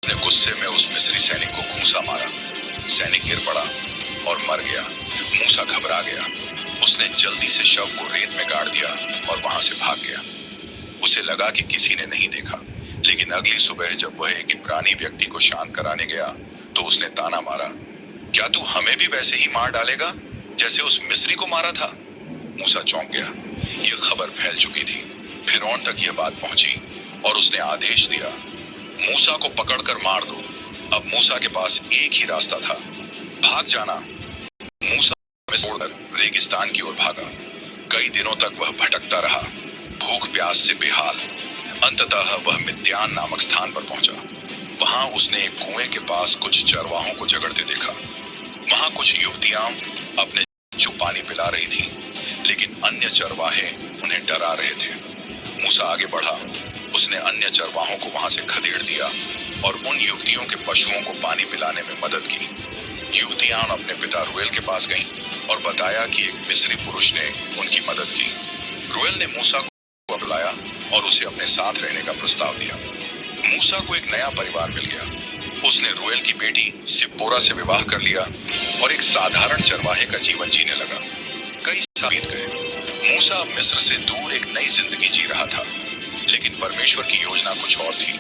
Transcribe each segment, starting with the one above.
ने गुस्से में उस मिस्री सैनिक को घूंसा मारा। सैनिक गिर पड़ा और मर गया। मूसा घबरा गया। उसने जल्दी से शव को रेत में गाड़ दिया और वहां से भाग गया। उसे लगा कि किसी ने नहीं देखा, लेकिन अगली सुबह जब वह एक इब्रानी व्यक्ति को शांत कराने गया तो उसने ताना मारा, क्या तू हमें भी वैसे ही मार डालेगा जैसे उस मिस्री को मारा था? मूसा चौंक गया। यह खबर फैल चुकी थी। फिरौन तक यह बात पहुंची और उसने आदेश दिया, मूसा को पकड़कर मार दो। अब मूसा के पास एक ही रास्ता था, भाग जाना। मूसा छोड़कर रेगिस्तान की ओर भागा। कई दिनों तक वह भटकता रहा, भूख प्यास से बेहाल। अंततः वह मिद्यान नामक स्थान पर पहुंचा। वहां उसने एक कुएं के पास कुछ चरवाहों को झगड़ते देखा। वहां कुछ युवतियां अपने जो पानी पिला रही थीं, लेकिन अन्य चरवाहे उन्हें डरा रहे थे। मूसा आगे बढ़ा। उसने अन्य चरवाहों को वहां से खदेड़ दिया और उन युवतियों के पशुओं को पानी पिलाने में मदद की। युवतियां अपने पिता रुएल के पास गईं और बताया कि एक मिस्री पुरुष ने उनकी मदद की। रुएल ने मूसा को बुलाया और उसे अपने साथ रहने का प्रस्ताव दिया। मूसा को एक नया परिवार मिल गया। उसने रुएल की बेटी सिप्पोरा से विवाह कर लिया और एक साधारण चरवाहे का जीवन जीने लगा। कई साल बीत गए। मूसा अब मिस्र से दूर एक नई जिंदगी जी रहा था, लेकिन परमेश्वर की योजना कुछ और थी।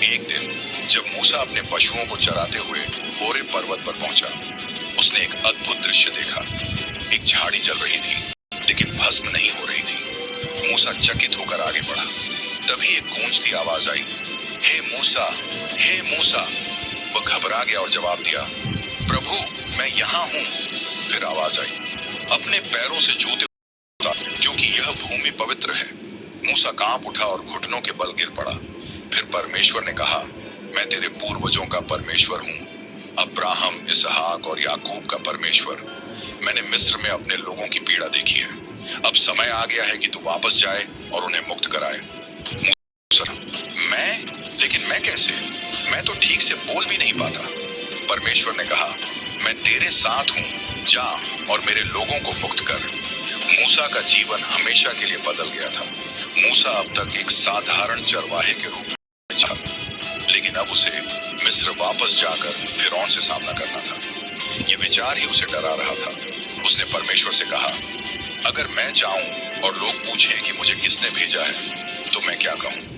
एक दिन जब मूसा अपने पशुओं को चराते हुए होरे पर्वत पर पहुंचा, उसने एक अद्भुत दृश्य देखा। एक झाड़ी जल रही थी, लेकिन भस्म नहीं हो रही थी। मूसा चकित होकर आगे बढ़ा। तभी एक गूंजती आवाज आई, हे मूसा, हे मूसा। वह घबरा गया और जवाब दिया, प्रभु मैं यहाँ हूँ। फिर आवाज आई, अपने पैरों से जूते उतार, क्योंकि यह भूमि पवित्र है। मूसा कांप उठा और घुटनों के बल गिर पड़ा। फिर परमेश्वर ने कहा, मैं तेरे पूर्वजों का परमेश्वर हूँ, अब्राहम, इसहाक और याकूब का परमेश्वर। मैंने मिस्र में अपने लोगों की पीड़ा देखी है। अब समय आ गया है कि तू वापस जाए और उन्हें मुक्त कराए। मूसा, लेकिन मैं कैसे? मैं तो ठीक से बोल भी नहीं पाता। परमेश्वर ने कहा, मैं तेरे साथ हूँ, जा और मेरे लोगों को मुक्त कर। मूसा का जीवन हमेशा के लिए बदल गया था। मूसा अब तक एक साधारण चरवाहे के रूप में था, लेकिन अब उसे मिस्र वापस जाकर फिरौन से सामना करना था। ये विचार ही उसे डरा रहा था। उसने परमेश्वर से कहा, अगर मैं जाऊं और लोग पूछें कि मुझे किसने भेजा है, तो मैं क्या कहूं?